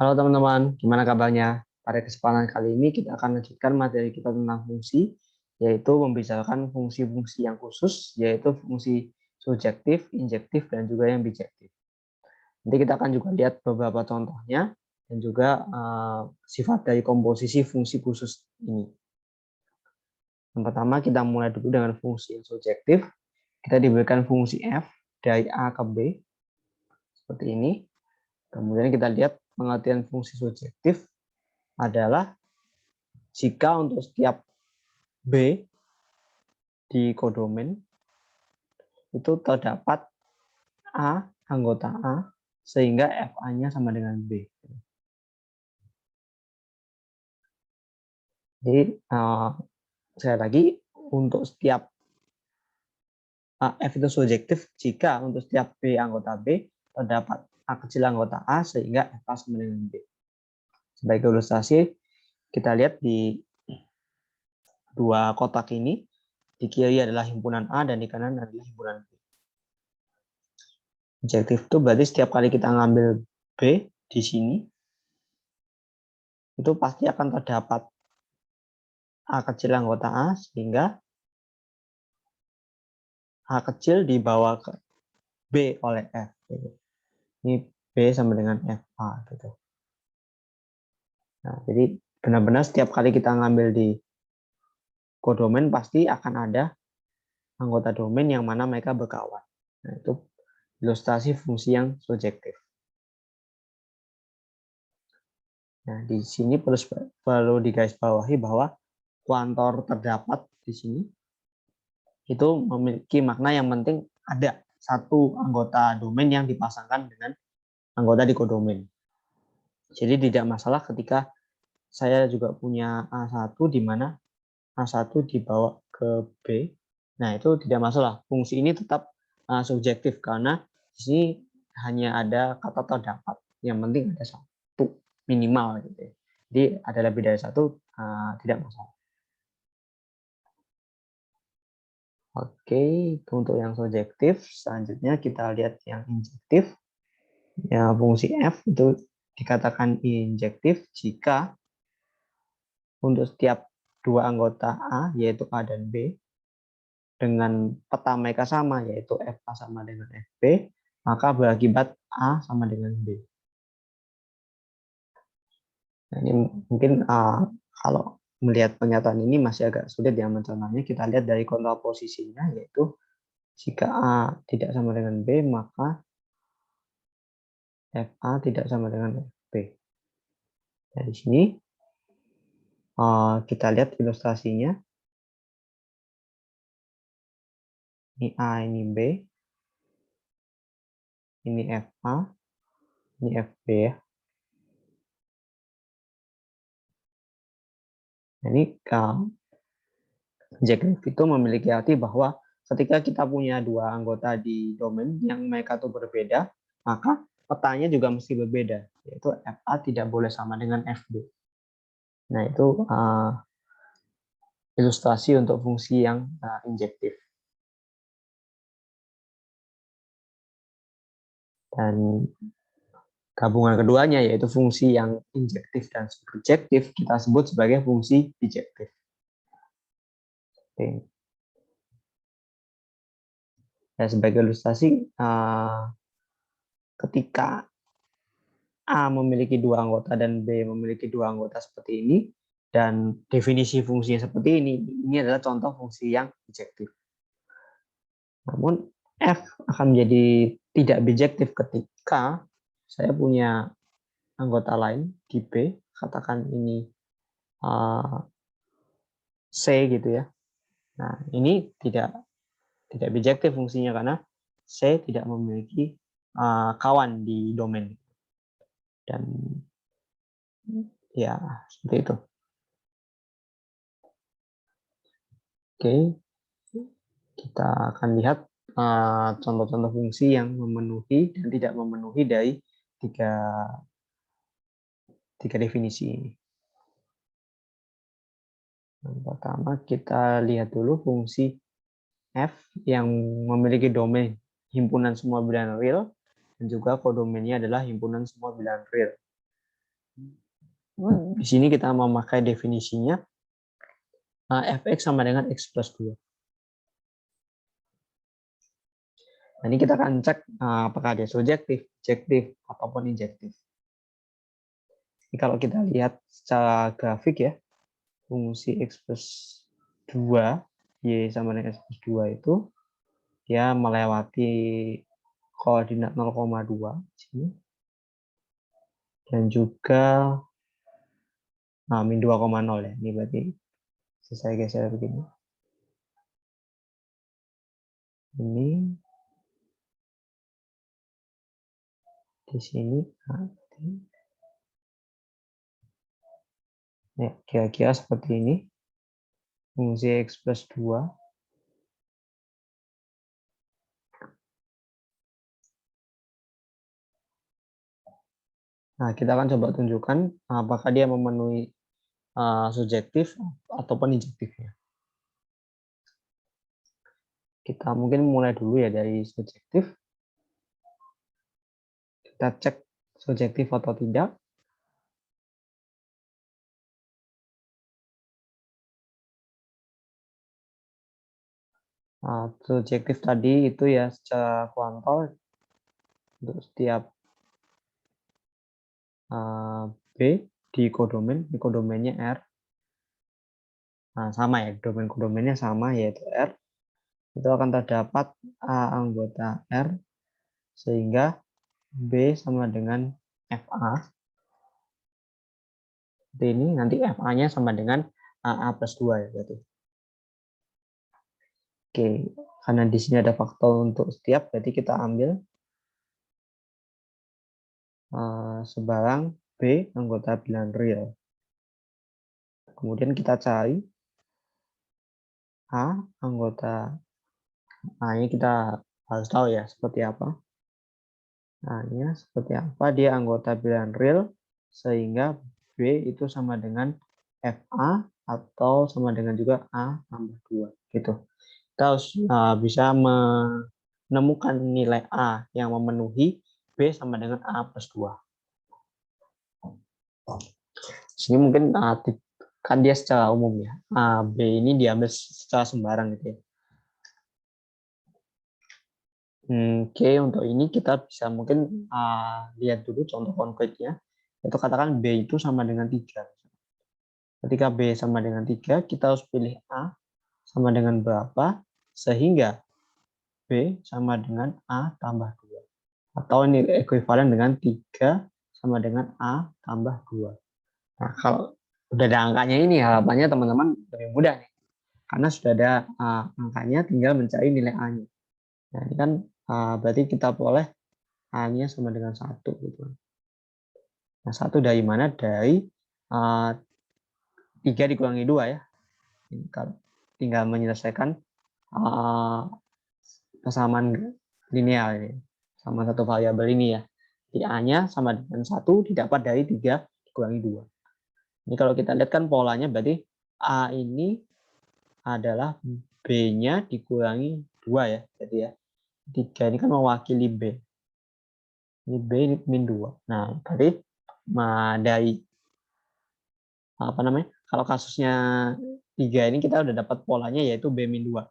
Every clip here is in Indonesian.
Halo teman-teman, gimana kabarnya? Pada kesempatan kali ini kita akan lanjutkan materi kita tentang fungsi, yaitu membicarakan fungsi-fungsi yang khusus, yaitu fungsi surjektif, injektif, dan juga yang bijektif. Nanti kita akan juga lihat beberapa contohnya, dan juga sifat dari komposisi fungsi khusus ini. Yang pertama kita mulai dulu dengan fungsi yang surjektif. Kita diberikan fungsi f dari a ke b, seperti ini. Kemudian kita lihat pengertian fungsi surjektif adalah jika untuk setiap B di kodomen itu terdapat A, anggota A, sehingga FA-nya sama dengan B. Jadi, sekali lagi, untuk setiap F itu subjektif jika untuk setiap B anggota B terdapat A kecil anggota A, sehingga FA sama dengan B. Sebagai ilustrasi, kita lihat di dua kotak ini, di kiri adalah himpunan A dan di kanan adalah himpunan B. Objektif itu berarti setiap kali kita ngambil B di sini, itu pasti akan terdapat A kecil anggota A, sehingga A kecil dibawa ke B oleh F. Ini B sama dengan FA. Gitu. Nah, jadi benar-benar setiap kali kita ngambil di kodomen pasti akan ada anggota domain yang mana mereka berkawan. Nah, itu ilustrasi fungsi yang surjektif. Nah, di sini perlu digarisbawahi bahwa kuantor terdapat di sini itu memiliki makna yang penting ada satu anggota domain yang dipasangkan dengan anggota di kodomen. Jadi tidak masalah ketika saya juga punya A1 di mana A1 dibawa ke B. Nah, itu tidak masalah. Fungsi ini tetap subjektif karena di sini hanya ada kata terdapat. Yang penting ada satu minimal gitu ya. Jadi ada lebih dari satu tidak masalah. Oke, itu untuk yang subjektif. Selanjutnya kita lihat yang injektif. Ya, fungsi F itu dikatakan injektif jika untuk setiap dua anggota A, yaitu A dan B, dengan peta mereka sama, yaitu FA sama dengan FB, maka berakibat A sama dengan B. Nah, ini mungkin kalau melihat pernyataan ini masih agak sulit ya mencernanya. Kita lihat dari kontrol posisinya, yaitu jika A tidak sama dengan B, maka FA tidak sama dengan FB. Nah, di sini kita lihat ilustrasinya. Ini A, ini B, ini FA, ini FB ya. Ini injektif itu memiliki arti bahwa ketika kita punya dua anggota di domain yang mereka itu berbeda, maka petanya juga mesti berbeda, yaitu FA tidak boleh sama dengan FB. Nah, itu ilustrasi untuk fungsi yang injektif. Dan gabungan keduanya, yaitu fungsi yang injektif dan surjektif, kita sebut sebagai fungsi bijektif. Oke. Ya, sebagai ilustrasi, ketika A memiliki dua anggota dan B memiliki dua anggota seperti ini, dan definisi fungsinya seperti ini adalah contoh fungsi yang bijektif. Namun F akan menjadi tidak bijektif ketika saya punya anggota lain di B, katakan ini C gitu ya. Nah, ini tidak bijektif fungsinya karena C tidak memiliki kawan di domain. Dan ya, seperti itu. Oke, kita akan lihat contoh-contoh fungsi yang memenuhi dan tidak memenuhi dari tiga definisi ini. Yang pertama kita lihat dulu fungsi F yang memiliki domain himpunan semua bilangan real dan juga kodomennya adalah himpunan semua bilangan real. Di sini kita memakai definisinya fx sama dengan x plus 2. Nah, ini kita akan cek apakah dia surjektif, bijektif, ataupun injektif. Ini kalau kita lihat secara grafik ya, fungsi x plus 2, y sama dengan x plus 2 itu, dia melewati koordinat 0,2 sini. Dan juga min 2,0 ya. Ini berarti saya geser begini. Ini di sini. Ya, kira-kira seperti ini. Fungsi x plus 2. Nah, kita akan coba tunjukkan apakah dia memenuhi subjektif ataupun injektifnya. Kita mungkin mulai dulu ya dari subjektif. Kita cek subjektif atau tidak. Subjektif tadi itu ya secara kuantal untuk setiap B di kodomennya R. Nah, sama ya, kodomennya sama yaitu R. Itu akan terdapat A anggota R sehingga B sama dengan FA. Seperti ini, nanti FA-nya sama dengan A plus 2 ya berarti. Oke, karena di sini ada faktor untuk setiap, berarti kita ambil sebarang B anggota bilangan real. Kemudian kita cari A anggota A-nya, kita harus tahu ya seperti apa. A-nya seperti apa, dia anggota bilangan real sehingga B itu sama dengan FA atau sama dengan juga A tambah 2 gitu. Kita harus bisa menemukan nilai A yang memenuhi B sama dengan A plus 2. Sini mungkin kan dia secara umum ya. B ini diambil secara sembarang gitu ya. Oke, untuk ini kita bisa mungkin lihat dulu contoh konkretnya. Itu katakan B itu sama dengan 3. Ketika B sama dengan 3, kita harus pilih A sama dengan berapa, sehingga B sama dengan A tambah 2. Atau ini ekuivalen dengan 3 sama dengan A tambah 2. Nah, kalau udah ada angkanya ini, harapannya teman-teman lebih mudah nih. Karena sudah ada angkanya, tinggal mencari nilai A-nya. Nah, ini kan berarti kita boleh A-nya sama dengan 1. Gitu. Nah, 1 dari mana? Dari 3 dikurangi 2 ya. Kalau tinggal menyelesaikan kesamaan linear ini. Sama satu variabel ini ya. Di A-nya sama dengan 1 didapat dari 3 dikurangi 2. Ini kalau kita lihat kan polanya berarti A ini adalah B-nya dikurangi 2 ya. Jadi ya. 3 ini kan mewakili B. Ini B ini min 2. Nah, berarti dari apa namanya? Kalau kasusnya 3 ini kita udah dapat polanya yaitu B min 2.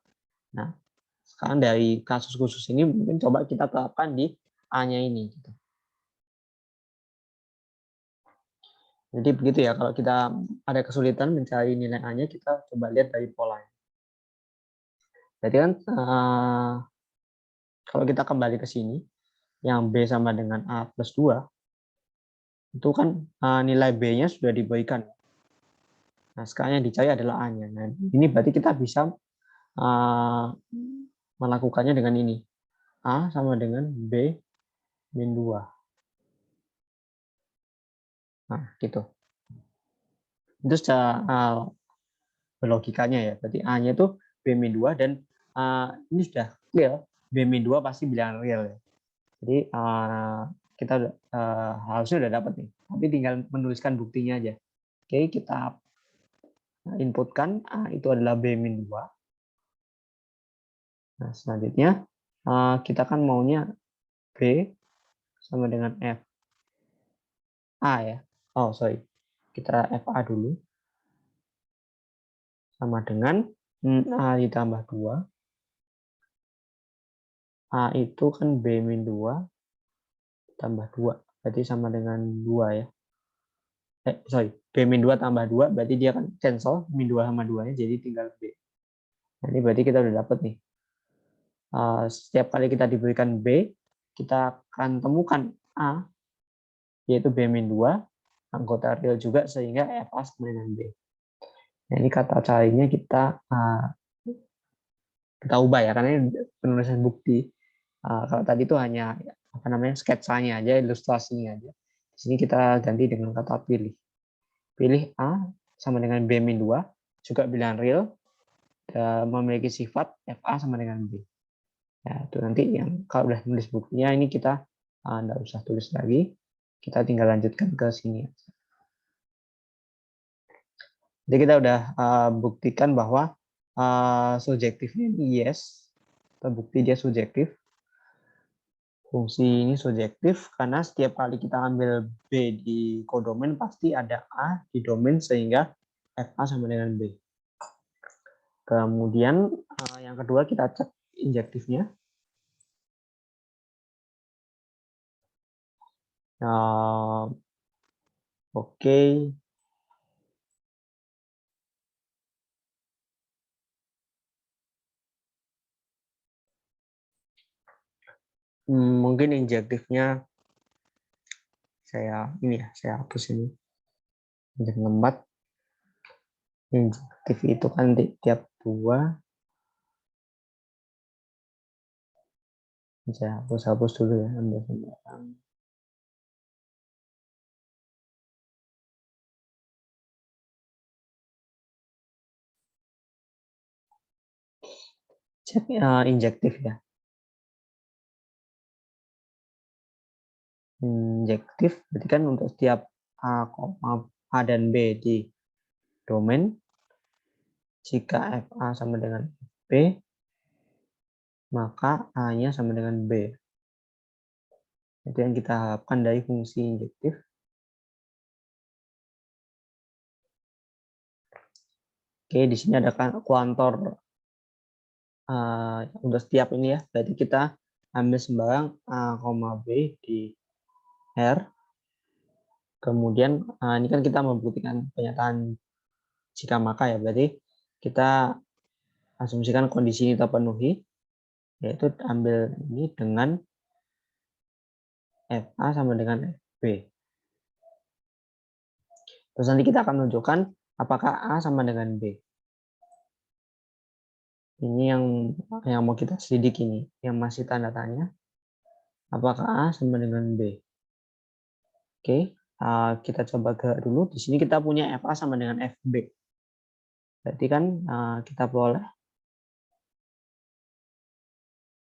Nah, sekarang dari kasus khusus ini mungkin coba kita terapkan di A-nya ini. Gitu. Jadi begitu ya, kalau kita ada kesulitan mencari nilai A-nya, kita coba lihat dari polanya. Jadi kan kalau kita kembali ke sini, yang B sama dengan A plus 2, itu kan nilai B-nya sudah diberikan. Nah, sekarang yang dicari adalah A-nya. Nah, ini berarti kita bisa melakukannya dengan ini. A sama dengan B min 2. Nah, gitu. Itu secara logikanya ya. Berarti A-nya itu B min 2 dan ini sudah clear. B min 2 pasti bilangan real ya. Jadi kita harusnya udah dapat nih. Tapi tinggal menuliskan buktinya aja. Oke, kita inputkan A itu adalah B min 2. Nah, selanjutnya kita kan maunya B sama dengan F A ya. oh sorry, kita FA dulu, sama dengan A ditambah 2. A itu kan B-2 tambah 2, berarti sama dengan 2 ya. Sorry, B-2 tambah 2, berarti dia kan cancel, min 2 sama 2-nya, jadi tinggal B. Nah, ini berarti kita udah dapat nih. Setiap kali kita diberikan B, kita akan temukan A, yaitu B-2, anggota real juga, sehingga FA sama dengan B. Nah, ini kata carinya kita ubah ya, karena ini penulisan bukti. Kalau tadi itu hanya apa namanya sketsanya aja, ilustrasinya aja. Di sini kita ganti dengan kata pilih. Pilih A sama dengan B-2, juga bilangan real, memiliki sifat FA sama dengan B. Ya, itu nanti yang kalau udah nulis buktinya ini kita nggak usah tulis lagi, kita tinggal lanjutkan ke sini. Jadi kita udah buktikan bahwa subjektifnya ini yes, terbukti dia subjektif. Fungsi ini subjektif karena setiap kali kita ambil B di kodomain pasti ada A di domain sehingga FA sama dengan B. Kemudian yang kedua kita cek injektifnya. Oke. Mungkin injektifnya saya hapus ini. Jangan lembat. Injektif itu kan tiap 2. Saya hapus dulu ya, ambil sembarang. Cek injektif ya. Injektif berarti kan untuk setiap A dan B di domain, jika FA sama dengan B, maka A-nya sama dengan B. Itu yang kita harapkan dari fungsi injektif. Oke, di sini ada kuantor untuk setiap ini ya. Berarti kita ambil sembarang A, B di R. Kemudian ini kan kita membuktikan pernyataan jika maka ya. Berarti kita asumsikan kondisi ini terpenuhi, yaitu ambil ini dengan FA sama dengan FB. Terus nanti kita akan menunjukkan apakah A sama dengan B. Ini yang mau kita sidik ini, yang masih tanda tanya. Apakah A sama dengan B? Oke, kita coba gerak dulu. Di sini kita punya FA sama dengan FB. Berarti kan kita boleh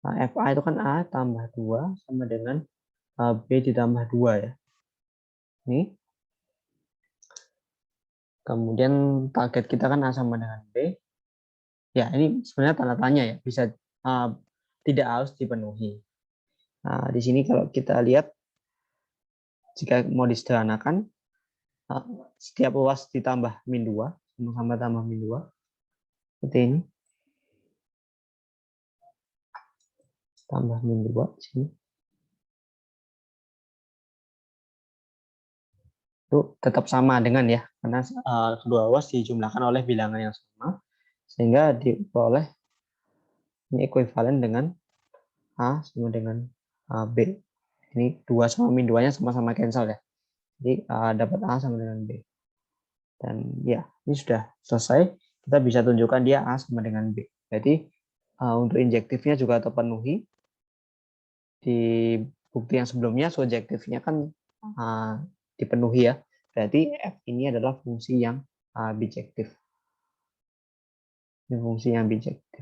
FA itu kan A tambah 2 sama dengan B ditambah 2 ya. Ini. Kemudian target kita kan A sama dengan B. Ya, ini sebenarnya tanda tanya ya. Bisa tidak harus dipenuhi. Nah, di sini kalau kita lihat, jika mau disederhanakan, setiap luas ditambah min 2, sama-sama tambah min 2, seperti ini. Tambah min 2 di sini. Itu tetap sama dengan ya, karena kedua luas dijumlahkan oleh bilangan yang sama, sehingga diperoleh ini ekuivalen dengan A sama dengan B. Ini 2 sama min 2-nya sama-sama cancel ya. Jadi dapat A sama dengan B. Dan ya, ini sudah selesai. Kita bisa tunjukkan dia A sama dengan B. Jadi untuk injektifnya juga terpenuhi. Di bukti yang sebelumnya subjektifnya kan dipenuhi ya. Berarti F ini adalah fungsi yang bijektif. Ini fungsi yang bijektif.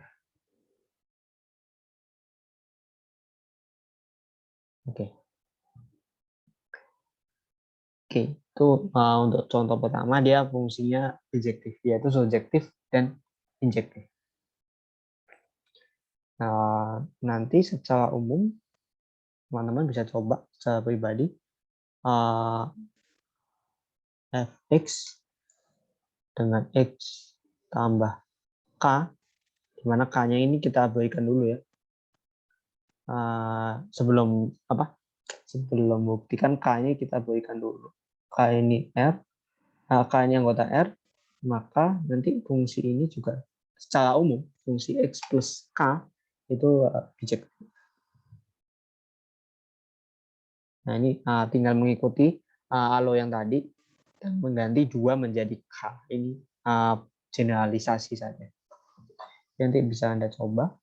Oke. Oke, itu untuk contoh pertama dia fungsinya bijektif, yaitu subjektif dan injektif. Nanti secara umum teman-teman bisa coba secara pribadi fx dengan x tambah k, di mana k-nya ini kita abaikan dulu ya. Sebelum buktikan k-nya kita abaikan dulu. K ini R, k ini anggota R, maka nanti fungsi ini juga secara umum fungsi x plus k itu bijak. Nah ini tinggal mengikuti alo yang tadi dan mengganti 2 menjadi k. Ini generalisasi saja. Nanti bisa Anda coba.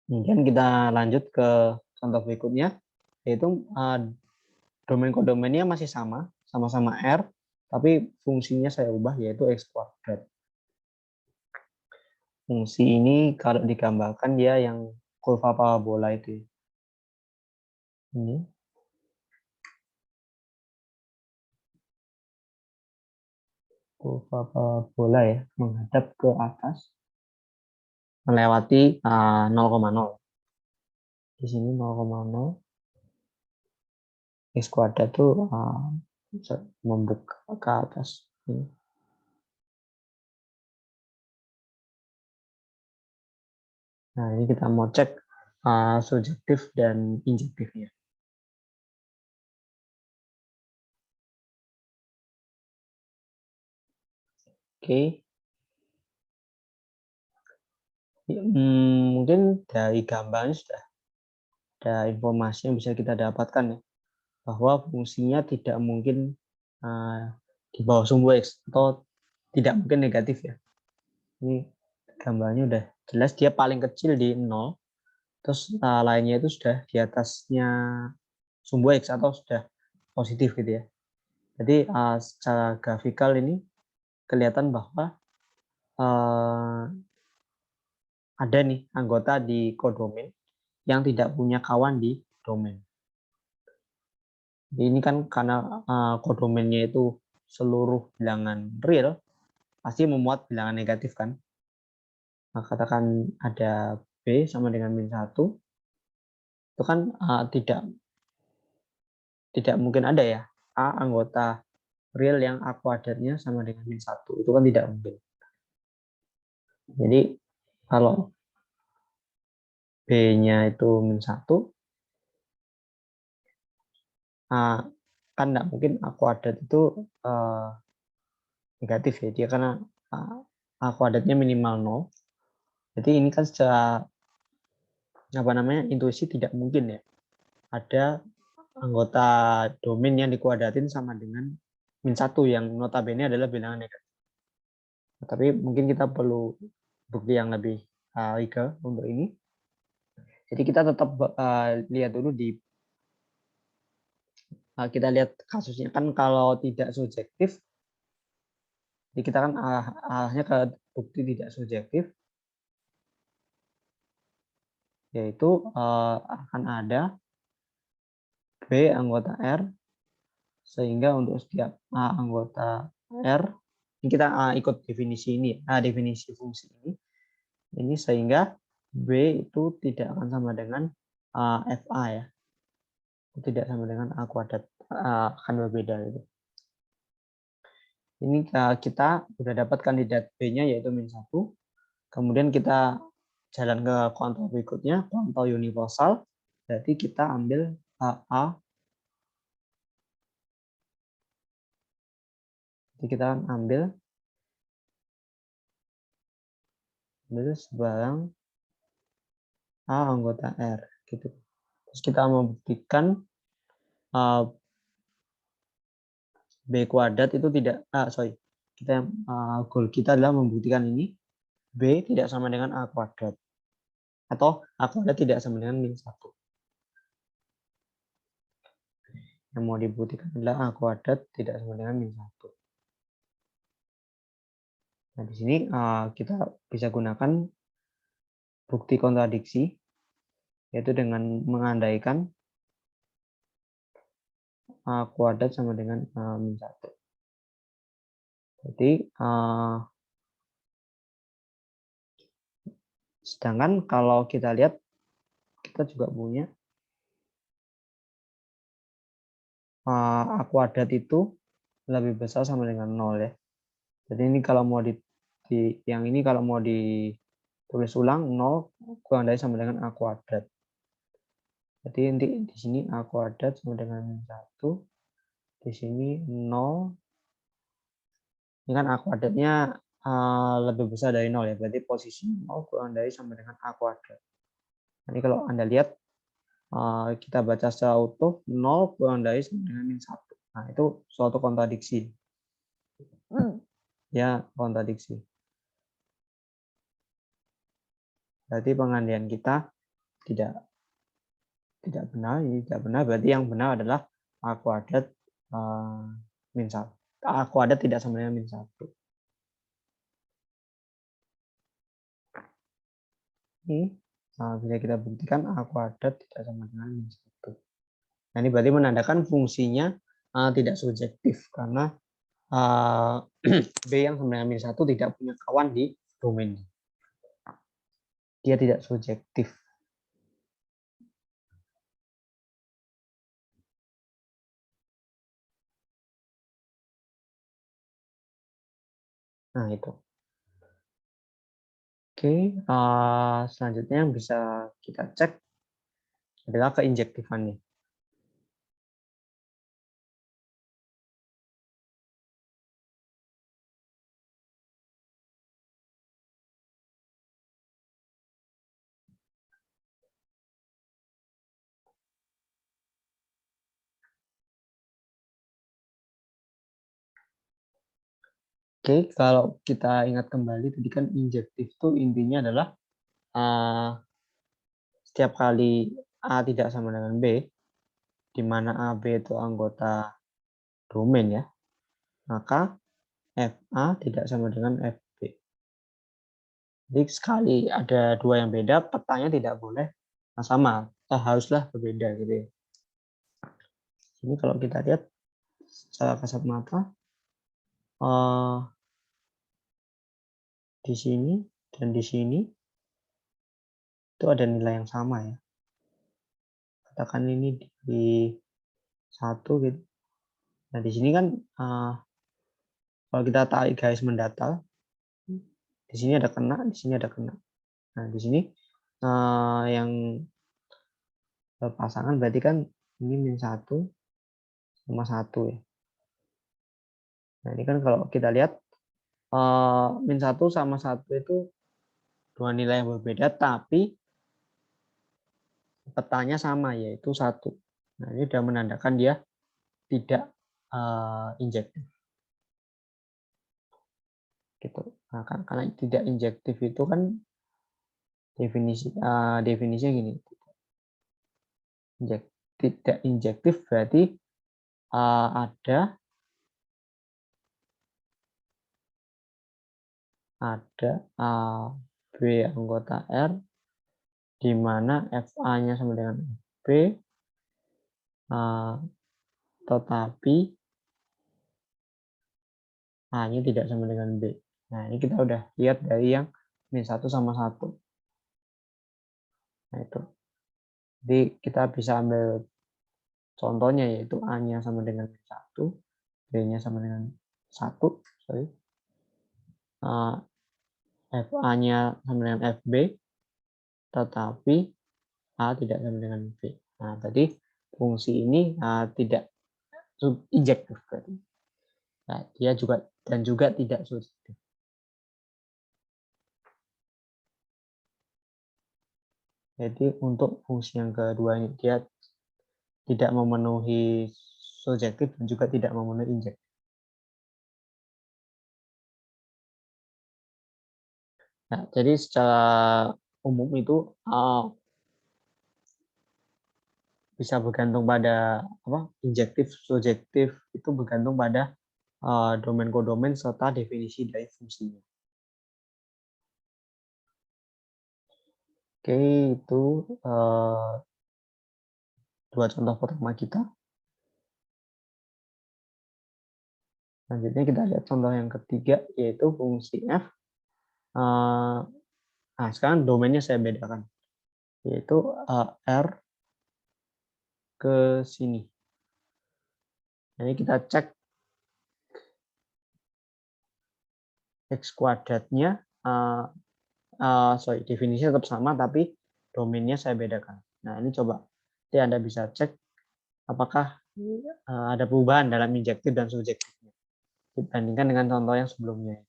Kemudian kita lanjut ke contoh berikutnya, yaitu domain kodomainnya masih sama-sama R, tapi fungsinya saya ubah yaitu x kuadrat. Fungsi ini kalau digambarkan dia yang kurva parabola itu. Ini. Kurva parabola ya, menghadap ke atas, melewati 0,0. Di sini 0,0. X kuadrat tuh membuka ke atas. Nah, ini kita mau cek subjektif dan injektifnya. Oke. Mungkin dari gambarnya sudah ada informasi yang bisa kita dapatkan ya, bahwa fungsinya tidak mungkin di bawah sumbu X atau tidak mungkin negatif ya. Ini gambarnya udah jelas, dia paling kecil di 0, terus lainnya itu sudah di atasnya sumbu X atau sudah positif gitu ya. Jadi secara grafikal ini kelihatan bahwa ada nih anggota di kodomain yang tidak punya kawan di domain. Jadi ini kan karena kodomainnya itu seluruh bilangan real, pasti memuat bilangan negatif kan. Nah, katakan ada B sama dengan min 1, itu kan tidak mungkin ada ya A anggota real yang A kuadratnya sama dengan min 1. Itu kan tidak mungkin. Jadi kalau B-nya itu min 1, kan tidak mungkin A kuadrat itu negatif ya, dia karena A kuadratnya minimal 0. Jadi ini kan secara intuisi tidak mungkin ya ada anggota domain yang dikuadratin sama dengan min 1 yang notabene adalah bilangan negatif. Tapi mungkin kita perlu bukti yang lebih legal untuk ini. Jadi kita tetap lihat dulu kita lihat kasusnya kan, kalau tidak subjektif, jadi kita kan arahnya ke bukti tidak subjektif, yaitu akan ada B anggota R, sehingga untuk setiap A anggota R, ini kita ikut definisi ini, definisi fungsi ini sehingga B itu tidak akan sama dengan FA ya, tidak sama dengan A kuadrat, akan berbeda gitu. Ini kita sudah dapat kandidat B-nya yaitu min 1, kemudian kita jalan ke kontrol berikutnya, kontrol universal, berarti kita ambil A. Jadi kita ambil sebarang A anggota R gitu. Terus kita membuktikan B kuadrat itu tidak, goal kita adalah membuktikan ini B tidak sama dengan A kuadrat, atau A kuadrat tidak sama dengan min 1. Yang mau dibuktikan adalah A kuadrat tidak sama dengan min 1. Nah, di sini kita bisa gunakan bukti kontradiksi, yaitu dengan mengandaikan A kuadrat sama dengan min 1. Jadi sedangkan kalau kita lihat, kita juga punya A kuadrat itu lebih besar sama dengan 0 ya. Jadi ini kalau mau yang ini kalau mau ditulis ulang 0 kurang dari sama dengan A kuadrat. Jadi nanti di sini A kuadrat sama dengan 1. Di sini 0. Ini kan A kuadratnya lebih besar dari 0 ya. Berarti posisi 0 kurang dari sama dengan A kuadrat. Jadi kalau Anda lihat kita baca secara utuh 0 kurang dari sama dengan min 1. Nah, itu suatu kontradiksi. Ya, kontradiksi. Berarti pengandian kita tidak benar, ini tidak benar. Berarti yang benar adalah A kuadrat min 1. A kuadrat tidak sama dengan min 1. Ini bisa kita buktikan A kuadrat tidak sama dengan min 1. Nah, ini berarti menandakan fungsinya tidak subjektif karena B yang sama dengan min 1 tidak punya kawan di domainnya. Dia tidak subjektif. Nah, itu. Oke, selanjutnya yang bisa kita cek adalah keinjektifannya. Oke, kalau kita ingat kembali tadi kan injektif itu intinya adalah setiap kali A tidak sama dengan B, di mana A, B itu anggota domain ya, maka FA tidak sama dengan FB. Jadi sekali ada dua yang beda, petanya tidak boleh sama, haruslah berbeda gitu ya. Ini kalau kita lihat secara kasat mata, di sini dan di sini itu ada nilai yang sama ya. Katakan ini di 1 gitu. Nah, di sini kan kalau kita tarik garis mendatar, di sini ada kena, di sini ada kena. Nah, di sini yang pasangan berarti kan ini min 1 sama 1 ya. Nah, ini kan kalau kita lihat min 1 sama 1 itu dua nilai yang berbeda tapi petanya sama yaitu 1. Nah, ini sudah menandakan dia tidak injektif. Gitu. Nah, karena tidak injektif itu kan definisinya gini. Tidak injektif berarti ada B anggota R di mana FA-nya sama dengan B tetapi A-nya tidak sama dengan B. Nah, ini kita udah lihat dari yang min 1 sama 1. Nah, itu. Jadi kita bisa ambil contohnya yaitu A-nya sama dengan min 1, B-nya sama dengan 1, sorry. FA-nya sama dengan FB, tetapi A tidak sama dengan B. Nah, tadi fungsi ini tidak injektif berarti. Nah, dia juga tidak subjektif. Jadi untuk fungsi yang kedua ini dia tidak memenuhi subjektif dan juga tidak memenuhi injektif. Nah, jadi secara umum itu bisa bergantung pada injektif, subjektif itu bergantung pada domain kodomain serta definisi dari fungsinya. Oke, itu dua contoh pertama kita. Selanjutnya kita lihat contoh yang ketiga, yaitu fungsi f. Nah, sekarang domainnya saya bedakan, yaitu R ke sini. Ini kita cek X kuadratnya, definisinya tetap sama, tapi domainnya saya bedakan. Nah, ini coba. Nanti Anda bisa cek apakah ada perubahan dalam injektif dan subjektifnya dibandingkan dengan contoh yang sebelumnya.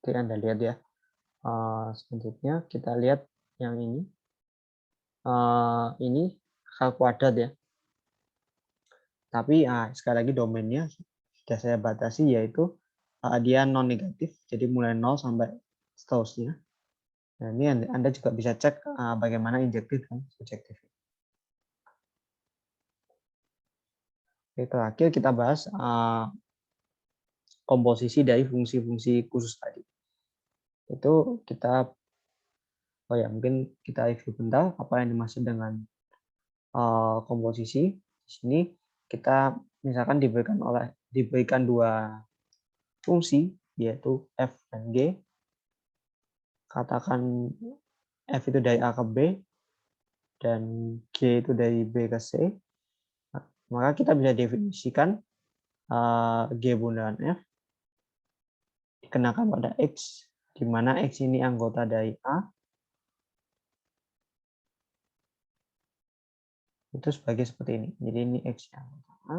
Oke, Anda lihat ya. Selanjutnya kita lihat yang ini. Ini akar kuadrat ya. Tapi sekali lagi domainnya sudah saya batasi, yaitu dia non negatif, jadi mulai 0 sampai seterusnya. Nah, ini Anda juga bisa cek bagaimana injektif dan subjektif. Oke, terakhir kita bahas komposisi dari fungsi-fungsi khusus tadi. Itu kita, mungkin kita review bentar apa yang dimaksud dengan komposisi. Di sini kita misalkan diberikan dua fungsi, yaitu f dan g. Katakan f itu dari a ke b dan g itu dari b ke c. Maka kita bisa definisikan g bundaran f dikenakan pada x, di mana x ini anggota dari a, itu sebagai seperti ini. Jadi ini x yang anggota a,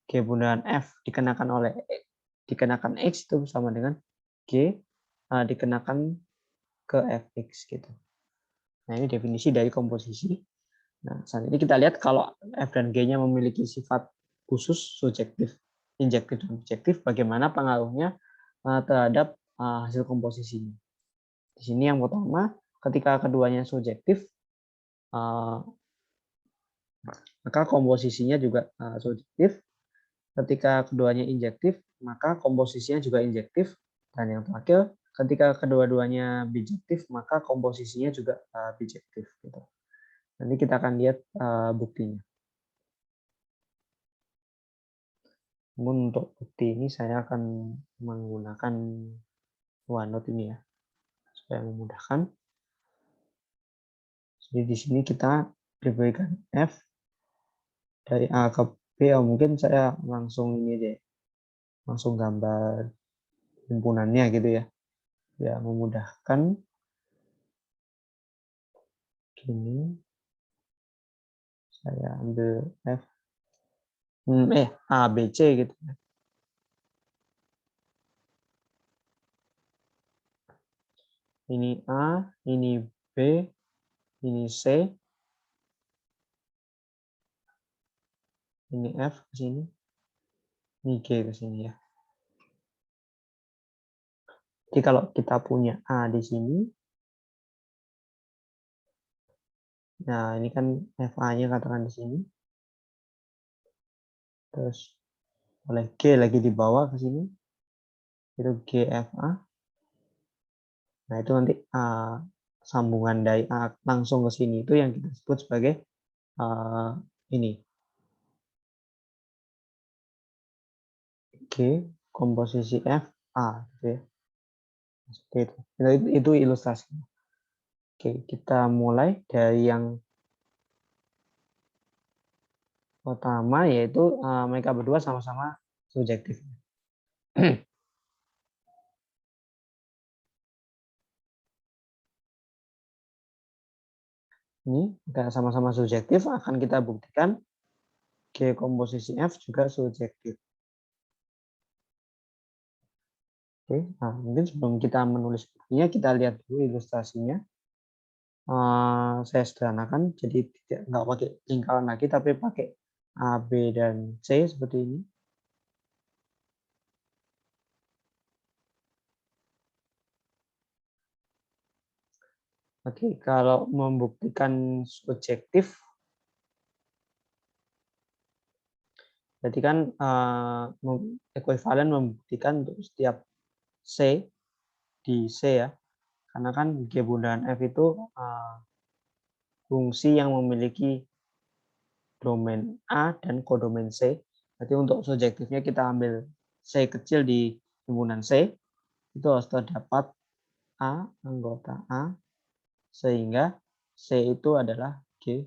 g bundaran f dikenakan x itu sama dengan g dikenakan ke fx gitu. Nah, ini definisi dari komposisi. Nah, saat ini kita lihat kalau f dan g-nya memiliki sifat khusus, subjektif, injektif, dan objektif, bagaimana pengaruhnya terhadap hasil komposisinya. Di sini yang pertama, ketika keduanya subjektif, maka komposisinya juga subjektif. Ketika keduanya injektif, maka komposisinya juga injektif. Dan yang terakhir, ketika kedua-duanya bijektif, maka komposisinya juga bijektif. Gitu. Nanti kita akan lihat buktinya. Namun untuk bukti ini saya akan menggunakan OneNote ini ya, supaya memudahkan. Jadi di sini kita diberikan F dari A ke B, mungkin saya langsung ini deh, langsung gambar himpunannya gitu ya, ya memudahkan. Gini, saya ambil F, A, B, C gitu. Ini A, ini B, ini C, ini F ke sini, ini G ke sini ya. Jadi kalau kita punya A di sini, nah ini kan FA-nya katakan di sini, terus oleh G lagi di bawah ke sini, itu GFA. Nah itu nanti sambungan dari A langsung ke sini itu yang kita sebut sebagai ini G komposisi FA gitu ya. Seperti itu. Itu ilustrasi. Oke, kita mulai dari yang pertama, yaitu mereka berdua sama-sama subjektif. Ini sama-sama subjektif, akan kita buktikan G komposisi F juga subjektif. Oke, nah mungkin sebelum kita menulis buktinya, kita lihat dulu ilustrasinya. Saya sederhanakan, jadi nggak pakai lingkaran lagi, tapi pakai A, B, dan C seperti ini. Oke, kalau membuktikan subjektif, berarti kan ekuivalen membuktikan untuk setiap C di C ya, karena kan G bundaran F itu fungsi yang memiliki domain A dan kodomain C. Berarti untuk subjektifnya kita ambil C kecil di himpunan C, itu harus terdapat A, anggota A, sehingga C itu adalah G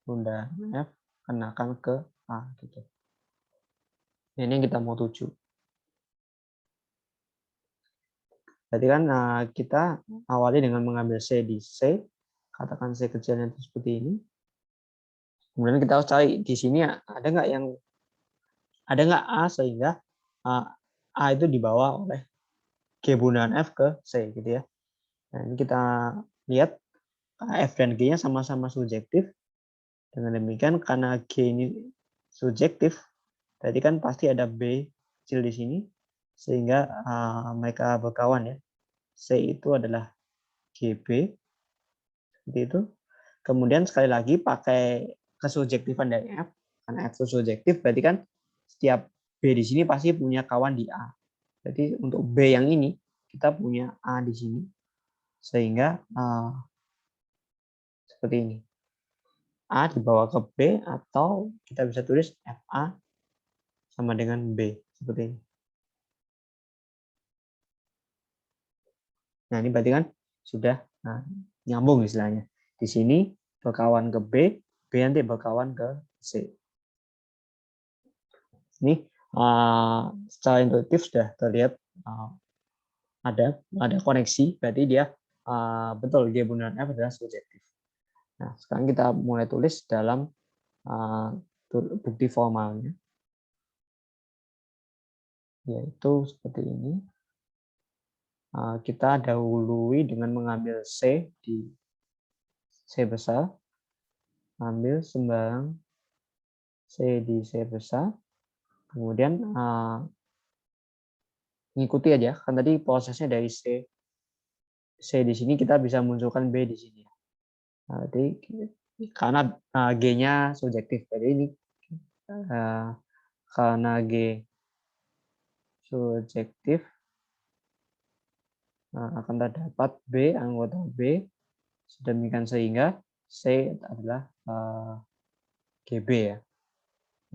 bunda F kenakan ke A gitu. Ini yang kita mau tuju. Jadi kan kita awali dengan mengambil C di C, katakan C kecilnya itu seperti ini. Kemudian kita harus cari di sini ada nggak A sehingga A itu dibawa oleh G bundaan F ke C gitu ya. Nah, ini kita lihat F dan G-nya sama-sama subjektif. Dengan demikian karena G ini subjektif, tadi kan pasti ada B kecil di sini sehingga mereka berkawan ya. C itu adalah GB seperti itu. Kemudian sekali lagi pakai kesubjektifan dari F, karena F itu subjektif berarti kan setiap B di sini pasti punya kawan di A. Jadi untuk B yang ini kita punya A di sini sehingga seperti ini. A dibawa ke B atau kita bisa tulis FA sama dengan B seperti ini. Nah, ini berarti kan sudah nyambung istilahnya. Di sini berkawan ke B, B nanti berkawan ke C. Ini secara intuitif sudah terlihat ada koneksi, berarti dia betul G bundaan F adalah subjektif. Nah, sekarang kita mulai tulis dalam bukti formalnya, yaitu seperti ini. Kita dahului dengan mengambil C di C besar, ambil sembarang C di C besar, kemudian ngikuti aja, kan tadi prosesnya dari C di sini kita bisa munculkan B di sini. Jadi karena G-nya subjektif, jadi ini karena G subjektif akan terdapat B anggota B sedemikian sehingga C adalah GB ya.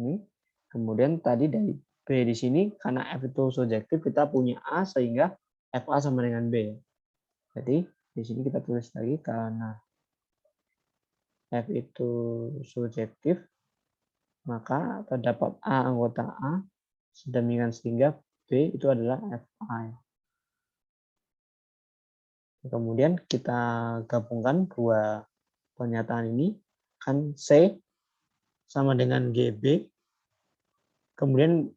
Ini kemudian tadi dari B di sini karena F itu subjektif kita punya A sehingga FA sama dengan B. Jadi di sini kita tulis lagi karena F itu subjektif maka terdapat A anggota A sedemikian sehingga B itu adalah FA. Kemudian kita gabungkan dua pernyataan ini, kan C sama dengan GB, kemudian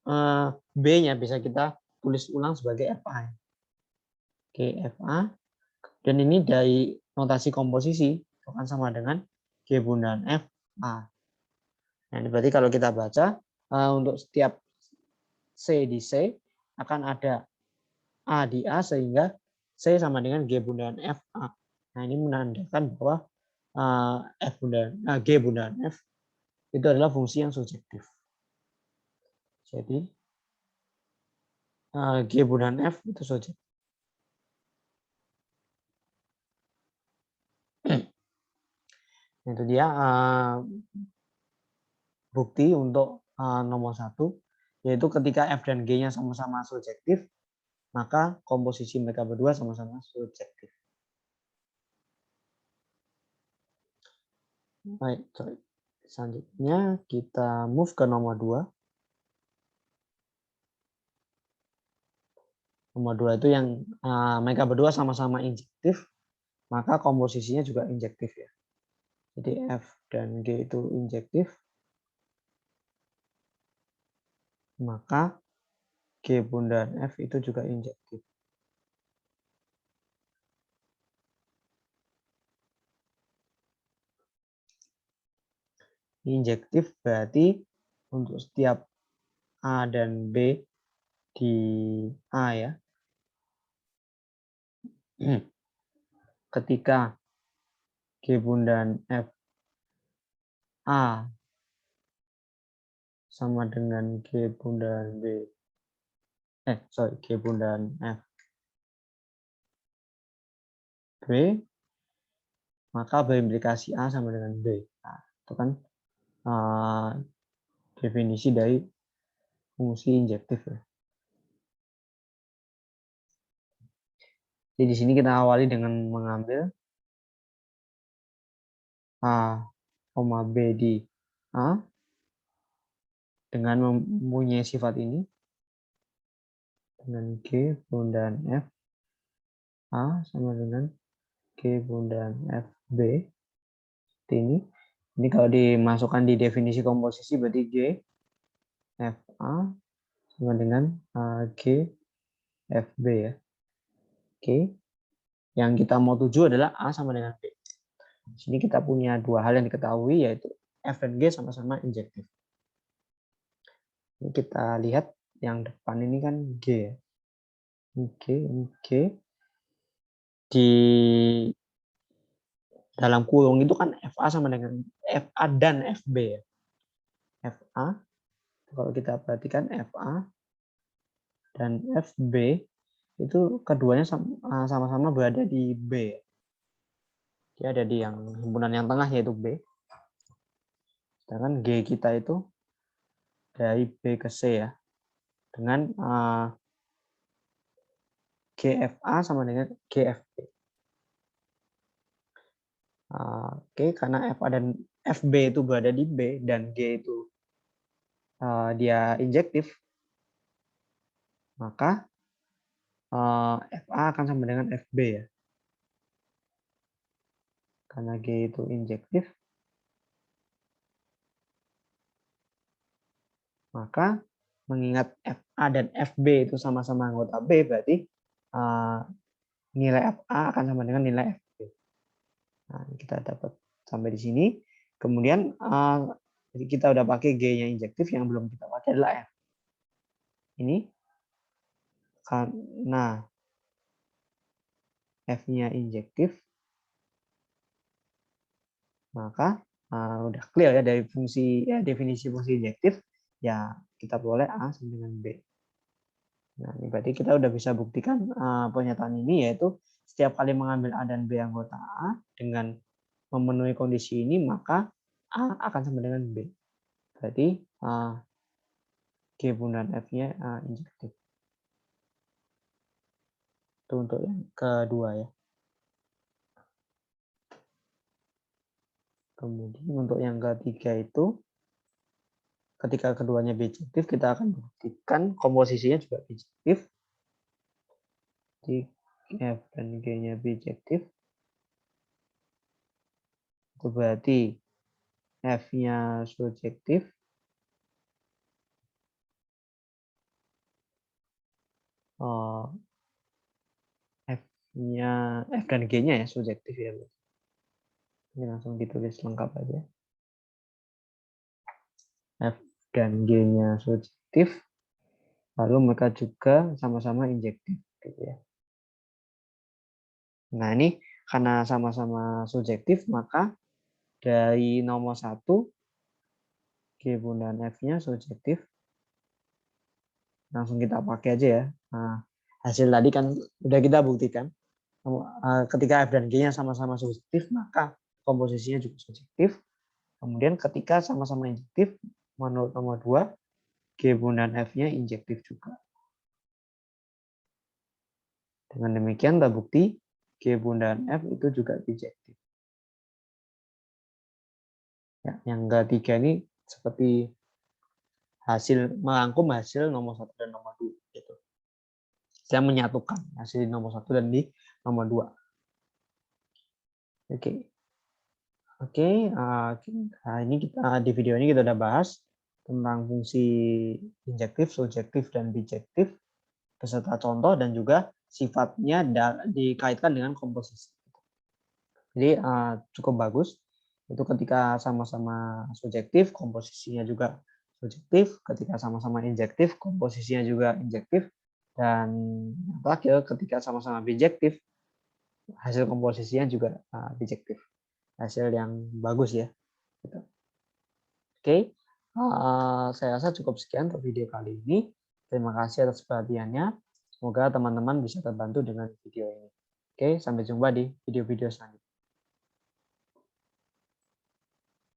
B-nya bisa kita tulis ulang sebagai FA. Oke, FA, dan ini dari notasi komposisi, itu kan sama dengan G bundaan FA. Nah, ini berarti kalau kita baca, untuk setiap C di C, akan ada A di A, sehingga C sama dengan G bundaan FA. Nah, ini menandakan bahwa G bundaan F itu adalah fungsi yang subjektif. Jadi G bundaan F itu subjektif. Itu dia bukti untuk nomor 1, yaitu ketika F dan G-nya sama-sama subjektif, maka komposisi mereka berdua sama-sama subjektif. Baik, selanjutnya kita move ke nomor 2. Nomor 2 itu yang mereka berdua sama-sama injektif, maka komposisinya juga injektif ya. Jadi F dan G itu injektif, maka G bundaan F itu juga injektif. Injektif berarti untuk setiap A dan B di A ya. Ketika G bundaan F A sama dengan G bundaan B. G bundaan F B, maka berimplikasi A sama dengan B. Nah, itu kan definisi dari fungsi injektif ya. Jadi di sini kita awali dengan mengambil A, B di A dengan mempunyai sifat ini, dengan G bundaran F A sama dengan G bundaran F B. Seperti ini. Ini kalau dimasukkan di definisi komposisi berarti G F A sama dengan G F B ya. Oke. Yang kita mau tuju adalah A sama dengan B. Di sini kita punya dua hal yang diketahui, yaitu F dan G sama-sama injektif. Ini kita lihat yang depan ini kan G. G di dalam kurung itu kan FA sama dengan FA dan FB ya. FA, kalau kita perhatikan FA dan FB itu keduanya sama-sama berada di B. Dia ada di yang himpunan yang tengah yaitu B. Sedangkan G kita itu dari B ke C ya. Dengan GFA sama dengan GFB. Oke, karena FA dan FB itu berada di B dan G itu dia injektif, maka FA akan sama dengan FB ya. Karena G itu injektif, maka mengingat FA dan FB itu sama-sama anggota B, berarti nilai FA akan sama dengan nilai FB. Nah, kita dapat sampai di sini. Kemudian kita udah pakai G-nya injektif, yang belum kita pakai adalah F. Ini karena F-nya injektif, maka udah clear ya dari fungsi ya, definisi fungsi injektif ya, kita boleh A sama dengan B. Nah, ini berarti kita udah bisa buktikan pernyataan ini, yaitu setiap kali mengambil A dan B anggota A dengan memenuhi kondisi ini, maka A akan sama dengan B. Berarti G bundaran F-nya injektif. Itu untuk yang kedua ya. Kemudian untuk yang ketiga itu, ketika keduanya bijektif, kita akan buktikan komposisinya juga bijektif. Jadi F dan G-nya bijektif. Itu berarti F-nya surjektif. F-nya, F dan G-nya ya surjektif ya. Ini langsung ditulis lengkap aja. F dan G-nya surjektif. Lalu mereka juga sama-sama injektif. Gitu ya. Nah ini karena sama-sama subjektif, maka dari nomor 1, G bundaran F-nya subjektif. Langsung kita pakai aja ya. Nah, hasil tadi kan udah kita buktikan. Ketika F dan G-nya sama-sama subjektif, maka komposisinya juga subjektif. Kemudian ketika sama-sama injektif, menurut nomor 2, G bundaran F-nya injektif juga. Dengan demikian terbukti G bundaran F itu juga bijektif. Ya, yang ketiga ini seperti hasil merangkum hasil nomor 1 dan nomor 2 gitu. Saya menyatukan hasil di nomor 1 dan di nomor 2. Oke, ini kita di video ini kita udah bahas tentang fungsi injektif, subjektif, dan bijektif beserta contoh dan juga sifatnya dikaitkan dengan komposisi. Jadi cukup bagus. Itu ketika sama-sama subjektif, komposisinya juga subjektif. Ketika sama-sama injektif, komposisinya juga injektif. Dan yang terakhir, ketika sama-sama bijektif, hasil komposisinya juga bijektif. Hasil yang bagus ya. Gitu. Oke, saya rasa cukup sekian untuk video kali ini. Terima kasih atas perhatiannya. Semoga teman-teman bisa terbantu dengan video ini. Oke, sampai jumpa di video-video selanjutnya.